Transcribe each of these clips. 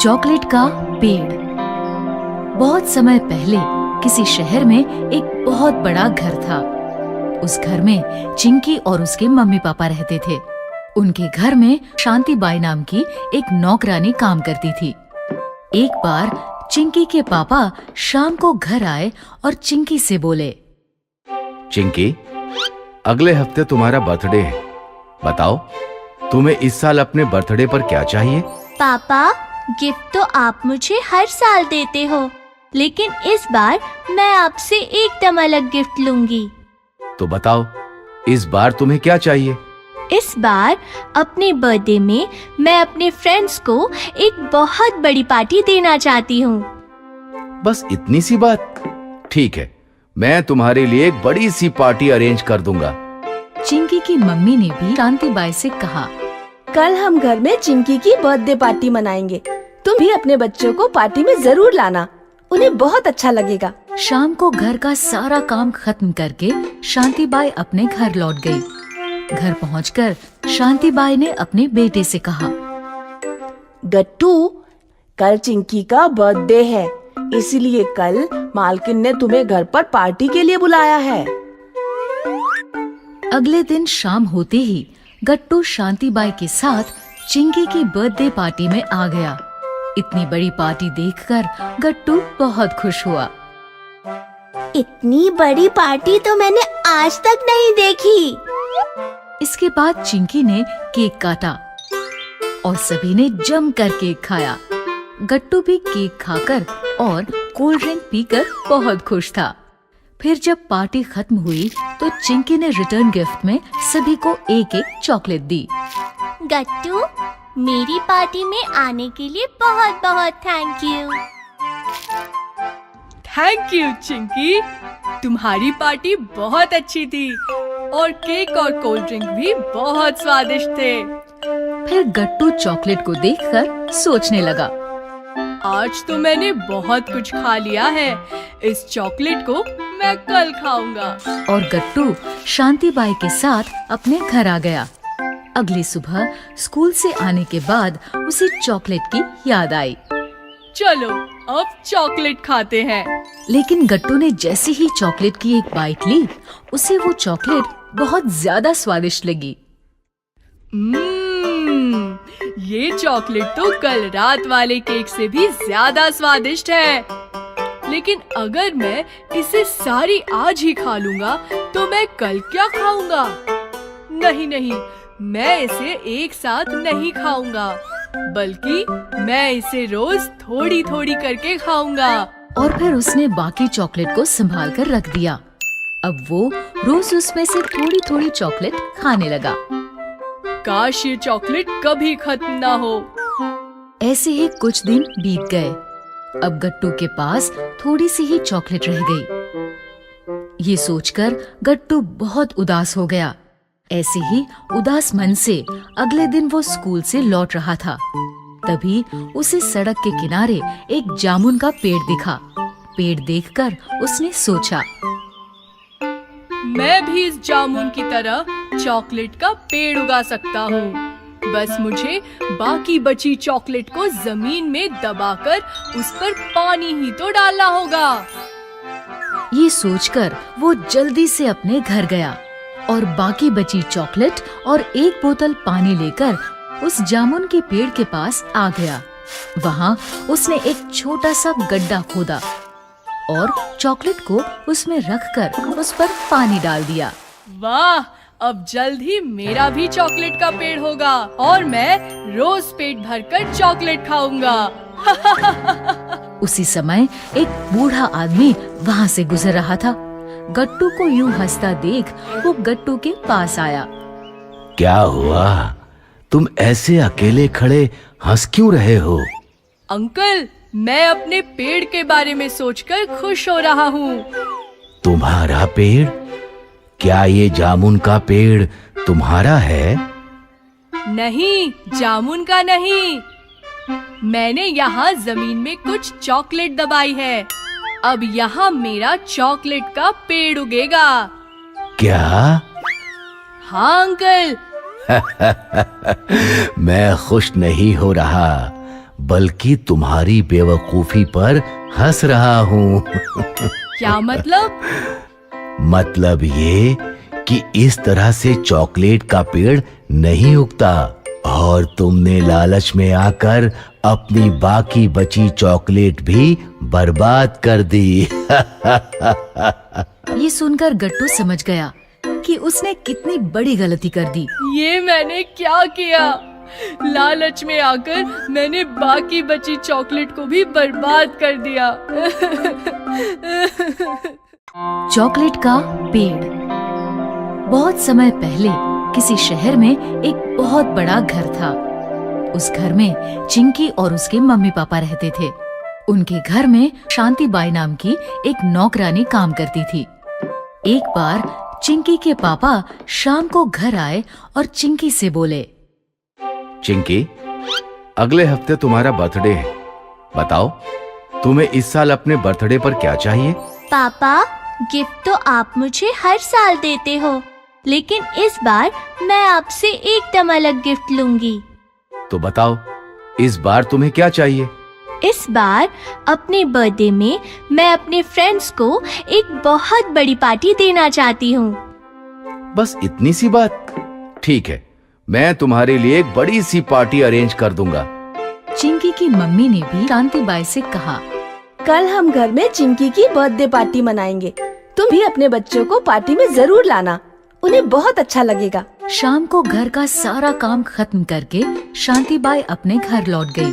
Chocolate का पेड़। बहुत समय पहले किसी शहर में एक बहुत बड़ा घर था। उस घर में चिंकी और उसके मम्मी पापा रहते थे। उनके घर में शांति बाई नाम की एक नौकरानी काम करती थी। एक बार चिंकी के पापा शाम को घर आए और चिंकी से बोले, चिंकी, अगले हफ्ते तुम्हारा बर्थडे है। बताओ, तुम्हें इस साल अपने बर्थडे पर क्या चाहिए? पापा, गिफ्ट तो आप मुझे हर साल देते हो, लेकिन इस बार मैं आपसे एकदम अलग गिफ्ट लूंगी। तो बताओ, इस बार तुम्हें क्या चाहिए? इस बार अपने बर्थडे में मैं अपने फ्रेंड्स को एक बहुत बड़ी पार्टी देना चाहती हूँ। बस इतनी सी बात? ठीक है, मैं तुम्हारे लिए एक बड़ी सी पार्टी अरेंज कर दूंगा। चिंकी की मम्मी ने भी शांति बाई से कहा, कल हम घर में चिंकी की बर्थडे पार्टी मनाएंगे। तुम भी अपने बच्चों को पार्टी में जरूर लाना, उन्हें बहुत अच्छा लगेगा। शाम को घर का सारा काम खत्म करके शांति बाई अपने घर लौट गई। घर पहुंचकर शांति बाई ने अपने बेटे से कहा, गट्टू, कल चिंकी का बर्थडे है, इसीलिए कल मालकिन ने तुम्हें घर पर पार्टी के लिए बुलाया है। अगले दिन शाम होते ही गट्टू शांति बाई के साथ चिंकी की बर्थडे पार्टी में आ गया। इतनी बड़ी पार्टी देखकर गट्टू बहुत खुश हुआ। इतनी बड़ी पार्टी तो मैंने आज तक नहीं देखी। इसके बाद चिंकी ने केक काटा और सभी ने जमकर केक खाया। गट्टू भी केक खाकर और कोल्ड ड्रिंक पीकर बहुत खुश था। फिर जब पार्टी खत्म हुई तो चिंकी ने रिटर्न गिफ्ट में सभी को एक एक चॉकलेट दी। गट्टू, मेरी पार्टी में आने के लिए बहुत बहुत thank you. Thank you Chinki, तुम्हारी पार्टी बहुत अच्छी थी और केक और कोल्ड ड्रिंक भी बहुत स्वादिष्ट थे। फिर गट्टू चॉकलेट को देखकर सोचने लगा, आज तो मैंने बहुत कुछ खा लिया है, इस चॉकलेट को मैं कल खाऊंगा। और गट्टू शांति बाई के साथ अपने घर आ गया। अगली सुबह स्कूल से आने के बाद उसे चॉकलेट की याद आई। चलो अब चॉकलेट खाते हैं। लेकिन गट्टू ने जैसे ही चॉकलेट की एक बाइट ली, उसे वो चॉकलेट बहुत ज्यादा स्वादिष्ट लगी। ये चॉकलेट तो कल रात वाले केक से भी ज्यादा स्वादिष्ट है। लेकिन अगर मैं इसे सारी आज ही खा लूंगा तो मैं कल क्या खाऊंगा? नहीं नहीं, मैं इसे एक साथ नहीं खाऊंगा, बल्कि मैं इसे रोज थोड़ी थोड़ी करके खाऊंगा। और फिर उसने बाकी चॉकलेट को संभाल कर रख दिया। अब वो रोज उसमें से थोड़ी थोड़ी चॉकलेट खाने लगा। काश ये चॉकलेट कभी खत्म ना हो। ऐसे ही कुछ दिन बीत गए। अब गट्टू के पास थोड़ी सी ही चॉकलेट रह गई। ये सोचकर गट्टू बहुत उदास हो गया। ऐसे ही उदास मन से अगले दिन वो स्कूल से लौट रहा था। तभी उसे सड़क के किनारे एक जामुन का पेड़ दिखा। पेड़ देखकर उसने सोचा, मैं भी इस जामुन की तरह चॉकलेट का पेड़ उगा सकता हूँ। बस मुझे बाकी बची चॉकलेट को जमीन में दबाकर उस पर पानी ही तो डालना होगा। ये सोचकर वो जल्दी से अपने घर गया और बाकी बची चॉकलेट और एक बोतल पानी लेकर उस जामुन के पेड़ के पास आ गया। वहाँ उसने एक छोटा सा गड्ढा खोदा और चॉकलेट को उसमें रखकर उस पर पानी डाल दिया। वाह, अब जल्द ही मेरा भी चॉकलेट का पेड़ होगा और मैं रोज पेट भरकर चॉकलेट खाऊंगा। उसी समय एक बूढ़ा आदमी वहाँ से गुजर रहा था। गट्टू को यूं हंसता देख वो गट्टू के पास आया। क्या हुआ? तुम ऐसे अकेले खड़े हंस क्यों रहे हो? अंकल, मैं अपने पेड़ के बारे में सोचकर खुश हो रहा हूँ। तुम्हारा पेड़? क्या ये जामुन का पेड़ तुम्हारा है? नहीं, जामुन का नहीं। मैंने यहाँ जमीन में कुछ चॉकलेट दबाई है। अब यहाँ मेरा चॉकलेट का पेड़ उगेगा। क्या? हाँ अंकल। मैं खुश नहीं हो रहा, बल्कि तुम्हारी बेवकूफी पर हंस रहा हूँ। क्या मतलब? मतलब ये कि इस तरह से चॉकलेट का पेड़ नहीं उगता और तुमने लालच में आकर अपनी बाकी बची चॉकलेट भी बर्बाद कर दी। ये सुनकर गट्टू समझ गया कि उसने कितनी बड़ी गलती कर दी। ये मैंने क्या किया? लालच में आकर मैंने बाकी बची चॉकलेट को भी बर्बाद कर दिया। चॉकलेट का पेड़। बहुत समय पहले किसी शहर में एक बहुत बड़ा घर था। उस घर में चिंकी और उसके मम्मी पापा रहते थे। उनके घर में शांतिबाई नाम की एक नौकरानी काम करती थी। एक बार चिंकी के पापा शाम को घर आए और चिंकी से बोले, चिंकी, अगले हफ्ते तुम्हारा बर्थडे है। बताओ, तुम्हें इस साल अपने बर्थडे पर क्या चाहिए? पापा, गिफ्ट तो आप मुझे हर साल देते हो, लेकिन इस बार मैं आपसे एकदम अलग गिफ्ट लूंगी। तो बताओ, इस बार तुम्हें क्या चाहिए? इस बार अपने बर्थडे में मैं अपने फ्रेंड्स को एक बहुत बड़ी पार्टी देना चाहती हूँ। बस इतनी सी बात? ठीक है, मैं तुम्हारे लिए एक बड़ी सी पार्टी अरेंज कर दूंगा। चिंकी की मम्मी ने भी शांतिबाई से कहा, कल हम घर में चिंकी की बर्थडे पार्टी मनाएंगे। तुम भी अपने बच्चों को पार्टी में जरूर लाना, उन्हें बहुत अच्छा लगेगा। शाम को घर का सारा काम खत्म करके शांतिबाई अपने घर लौट गई।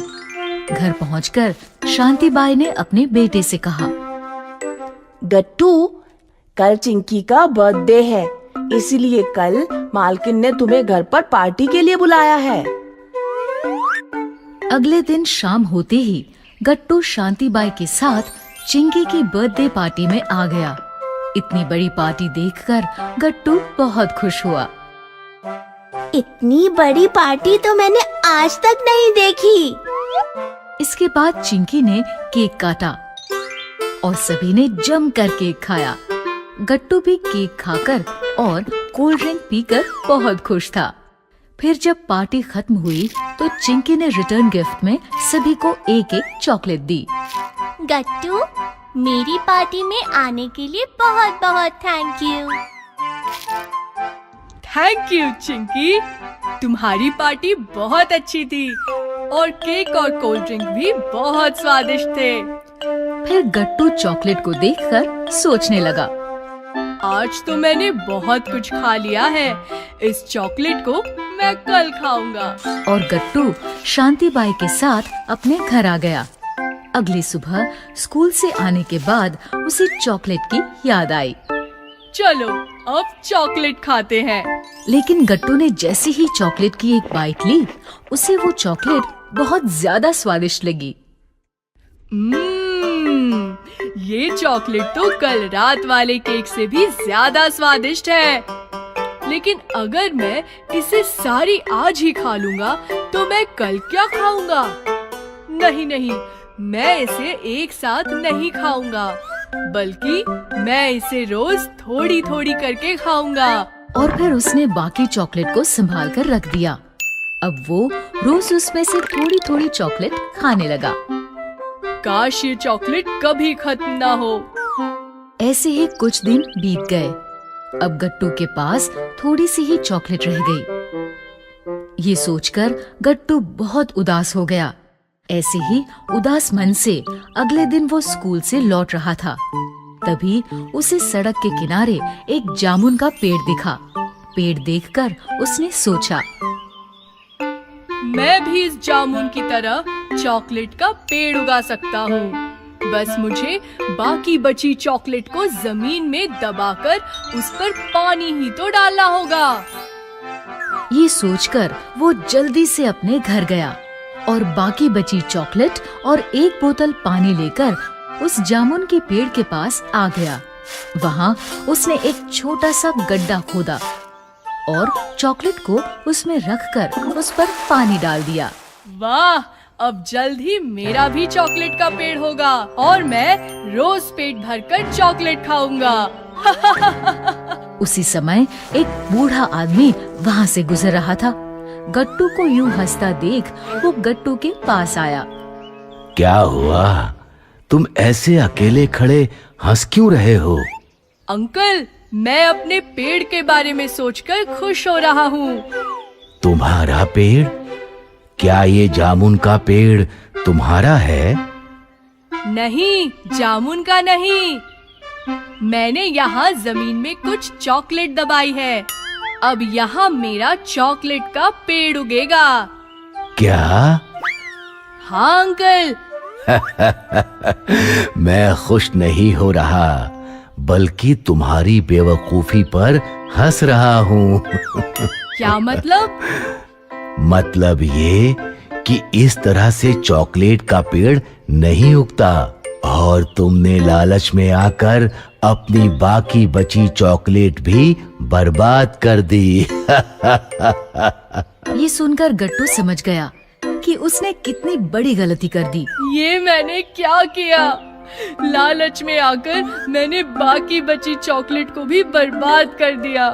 घर पहुंचकर शांतिबाई ने अपने बेटे से कहा, गट्टू, कल चिंकी का बर्थडे है, इसीलिए कल मालकिन ने तुम्हें घर पर पार्टी के लिए बुलाया है। अगले दिन शाम होते ही गट्टू शांतिबाई के साथ चिंकी की बर्थडे पार्टी में आ गया। इतनी बड़ी पार्टी देखकर गट्टू बहुत खुश हुआ। इतनी बड़ी पार्टी तो मैंने आज तक नहीं देखी। इसके बाद चिंकी ने केक काटा और सभी ने जमकर केक खाया। गट्टू भी केक खाकर और कोल्ड ड्रिंक पीकर बहुत खुश था। फिर जब पार्टी खत्म हुई तो चिंकी ने रिटर्न गिफ्ट में सभी को एक एक चॉकलेट दी। गट्टू, मेरी पार्टी में आने के लिए बहुत बहुत thank you. Thank you Chinki, तुम्हारी पार्टी बहुत अच्छी थी और केक और कोल्ड ड्रिंक भी बहुत स्वादिष्ट थे। फिर गट्टू चॉकलेट को देखकर सोचने लगा, आज तो मैंने बहुत कुछ खा लिया है, इस चॉकलेट को मैं कल खाऊंगा। और गट्टू शांतिबाई के साथ अपने घर आ गया। अगली सुबह स्कूल से आने के बाद उसे चॉकलेट की याद आई। चलो अब चॉकलेट खाते हैं। लेकिन गट्टू ने जैसे ही चॉकलेट की एक बाइट ली, उसे वो चॉकलेट बहुत ज्यादा स्वादिष्ट लगी। ये चॉकलेट तो कल रात वाले केक से भी ज्यादा स्वादिष्ट है। लेकिन अगर मैं इसे सारी आज ही खा लूंगा तो मैं कल क्या खाऊंगा? नहीं नहीं, मैं इसे एक साथ नहीं खाऊंगा, बल्कि मैं इसे रोज थोड़ी थोड़ी करके खाऊंगा। और फिर उसने बाकी चॉकलेट को संभाल कर रख दिया। अब वो रोज उसमें से थोड़ी थोड़ी चॉकलेट खाने लगा। काश ये चॉकलेट कभी खत्म ना हो। ऐसे ही कुछ दिन बीत गए। अब गट्टू के पास थोड़ी सी ही चॉकलेट रह गई। ये सोचकर गट्टू बहुत उदास हो गया। ऐसे ही उदास मन से अगले दिन वो स्कूल से लौट रहा था। तभी उसे सड़क के किनारे एक जामुन का पेड़ दिखा। पेड़ देखकर उसने सोचा, मैं भी इस जामुन की तरह चॉकलेट का पेड़ उगा सकता हूँ। बस मुझे बाकी बची चॉकलेट को जमीन में दबाकर उस पर पानी ही तो डालना होगा। ये सोचकर वो जल्दी से अपने घर गया और बाकी बची चॉकलेट और एक बोतल पानी लेकर उस जामुन के पेड़ के पास आ गया। वहाँ उसने एक छोटा सा गड्ढा खोदा और चॉकलेट को उसमें रखकर उस पर पानी डाल दिया। वाह, अब जल्द ही मेरा भी चॉकलेट का पेड़ होगा और मैं रोज पेट भरकर चॉकलेट खाऊंगा। उसी समय एक बूढ़ा आदमी वहाँ से गुजर रहा था। गट्टू को यूं हंसता देख वो गट्टू के पास आया क्या हुआ? तुम ऐसे अकेले खड़े हंस क्यों रहे हो? अंकल, मैं अपने पेड़ के बारे में सोचकर खुश हो रहा हूँ। तुम्हारा पेड़? क्या ये जामुन का पेड़ तुम्हारा है? नहीं, जामुन का नहीं। मैंने यहाँ जमीन में कुछ चॉकलेट दबाई है। अब यहाँ मेरा चॉकलेट का पेड़ उगेगा। क्या? हाँ अंकल। मैं खुश नहीं हो रहा, बल्कि तुम्हारी बेवकूफी पर हंस रहा हूँ। क्या मतलब? मतलब ये कि इस तरह से चॉकलेट का पेड़ नहीं उगता, और तुमने लालच में आकर अपनी बाकी बची चॉकलेट भी बर्बाद कर दी। ये सुनकर गट्टू समझ गया कि उसने कितनी बड़ी गलती कर दी। ये मैंने क्या किया? लालच में आकर मैंने बाकी बची चॉकलेट को भी बर्बाद कर दिया।